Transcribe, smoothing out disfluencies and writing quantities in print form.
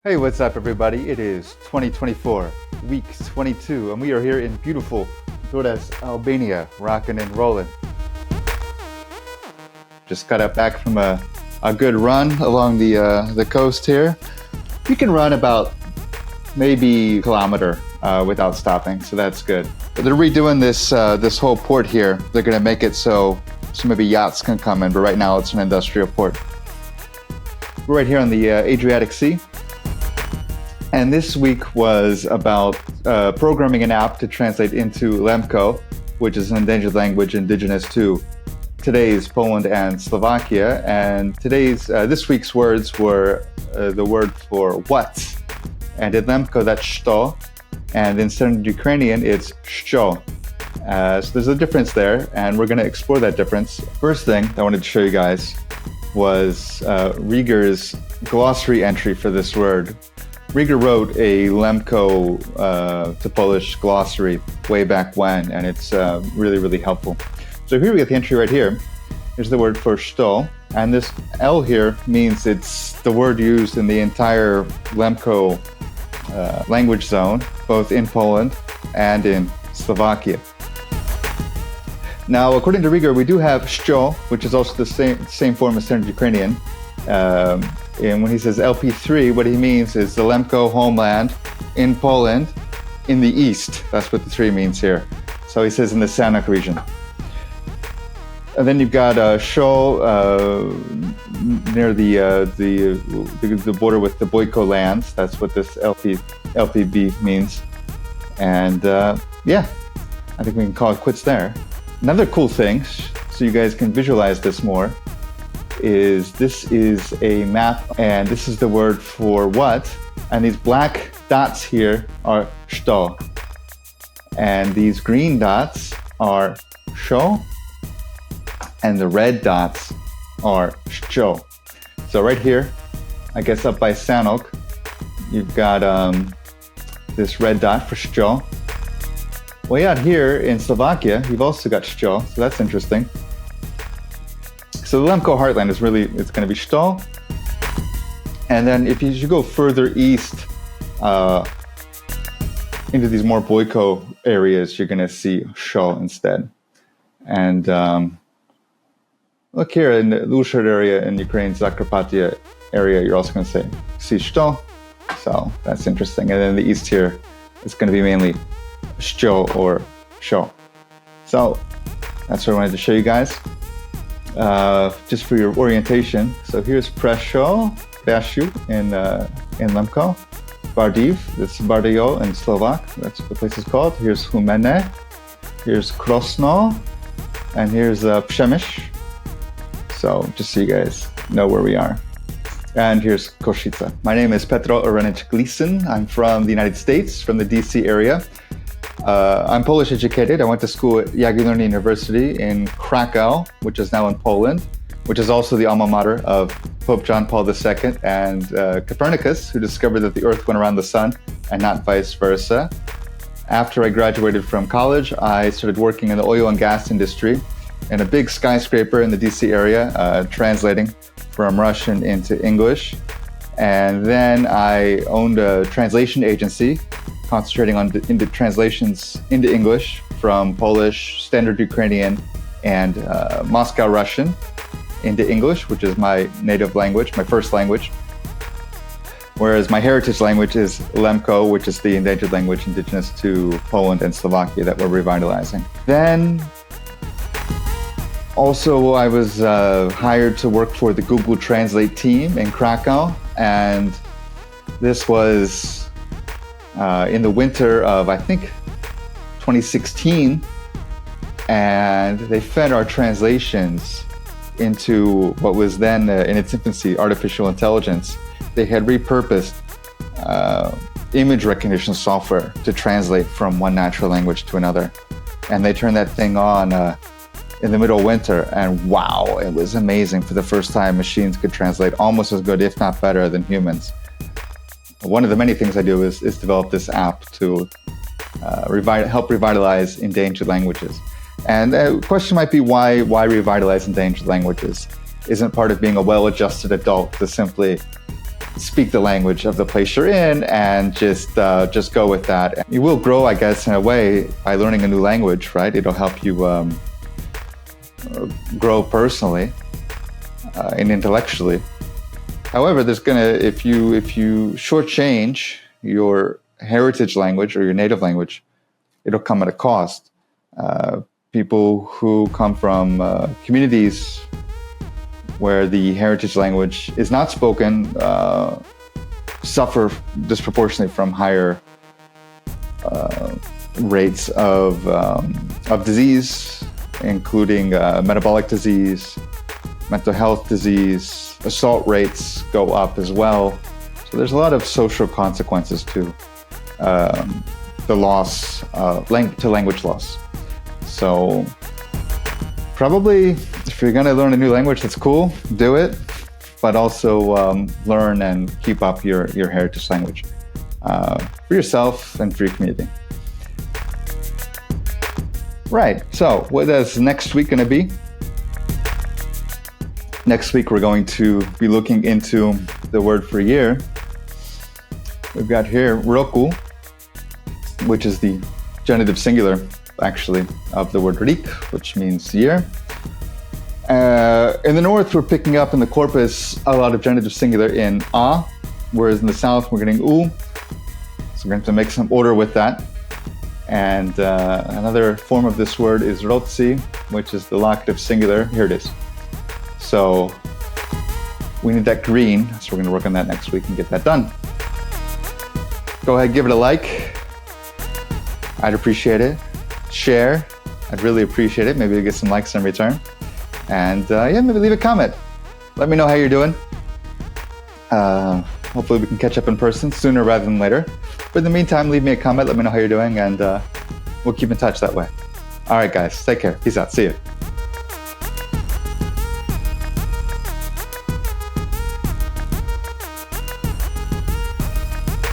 Hey, what's up, everybody? It is 2024, week 22, and we are here in beautiful Dores, Albania, rocking and rolling. Just got back from a good run along the coast here. You can run about maybe a kilometer without stopping, so that's good. But they're redoing this whole port here. They're going to make it so maybe yachts can come in, but right now it's an industrial port. We're right here on the Adriatic Sea. And this week was about programming an app to translate into Lemko, which is an endangered language indigenous to today's Poland and Slovakia. And this week's words were the word for what. And in Lemko, that's što. And in Standard Ukrainian, it's što. So there's a difference there, and we're going to explore that difference. First thing I wanted to show you guys was Rieger's glossary entry for this word. Rieger wrote a Lemko to Polish glossary way back when, and it's really, really helpful. So here we get the entry right here. Here's the word for što, and this L here means it's the word used in the entire Lemko language zone, both in Poland and in Slovakia. Now, according to Rieger, we do have što, which is also the same form as Standard Ukrainian. And when he says LP3, what he means is the Lemko homeland in Poland in the east. That's what the 3 means here. So he says in the Sanok region. And then you've got Sho near the border with the Boyko lands. That's what this LPB means. And yeah, I think we can call it quits there. Another cool thing, so you guys can visualize this more, this is a map, and this is the word for what, and these black dots here are što, and these green dots are sho, and the red dots are što. So right here, I guess up by Sanok, you've got this red dot for što. Way out here in Slovakia, you've also got što, so that's interesting. So the Lemko heartland it's going to be što. And then if you go further east into these more Boyko areas, you're going to see sho instead. And look here in the Lushard area in Ukraine, Zakarpattia area, you're also going to see što. So that's interesting. And then the east here, it's going to be mainly što or sho. So that's what I wanted to show you guys. Just for your orientation, so here's Prešov, Bashu in Lemko, Bardiv, that's Bardeo in Slovak, that's what the place is called. Here's Humene, here's Krosno, and here's Przemysh. So just so you guys know where we are. And here's Košice. My name is Petro Orenich-Gleason. I'm from the United States, from the DC area. I'm Polish educated. I went to school at Jagiellonian University in Krakow, which is now in Poland, which is also the alma mater of Pope John Paul II and Copernicus, who discovered that the Earth went around the sun and not vice versa. After I graduated from college, I started working in the oil and gas industry in a big skyscraper in the DC area, translating from Russian into English. And then I owned a translation agency concentrating on into translations into English from Polish, Standard Ukrainian, and Moscow Russian into English, which is my native language, my first language. Whereas my heritage language is Lemko, which is the endangered language indigenous to Poland and Slovakia that we're revitalizing. Then also I was hired to work for the Google Translate team in Krakow, and this was in the winter of, I think, 2016, and they fed our translations into what was then, in its infancy, artificial intelligence. They had repurposed image recognition software to translate from one natural language to another. And they turned that thing on in the middle of winter, and wow, it was amazing. For the first time, machines could translate almost as good, if not better, than humans. One of the many things I do is develop this app to help revitalize endangered languages. And the question might be, why revitalize endangered languages? Isn't part of being a well-adjusted adult to simply speak the language of the place you're in and just go with that. You will grow, I guess, in a way by learning a new language, right? It'll help you grow personally and intellectually. However, if you shortchange your heritage language or your native language, it'll come at a cost. People who come from communities where the heritage language is not spoken suffer disproportionately from higher rates of disease, including metabolic disease, mental health disease. Assault rates go up as well. So there's a lot of social consequences to the loss to language loss. So probably if you're going to learn a new language, that's cool, do it, but also learn and keep up your heritage language for yourself and for your community. Right, so what is next week going to be? Next week we're going to be looking into the word for year. We've got here roku, which is the genitive singular, actually, of the word rik, which means year. In the north, we're picking up in the corpus a lot of genitive singular in a, whereas in the south, we're getting u. So we're going to make some order with that. And another form of this word is rotsi, which is the locative singular. Here it is. So we need that green, so we're going to work on that next week and get that done. Go ahead, give it a like. I'd appreciate it. Share. I'd really appreciate it. Maybe we'll get some likes in return. And maybe leave a comment. Let me know how you're doing. Hopefully we can catch up in person sooner rather than later. But in the meantime, leave me a comment. Let me know how you're doing, and we'll keep in touch that way. All right, guys. Take care. Peace out. See you.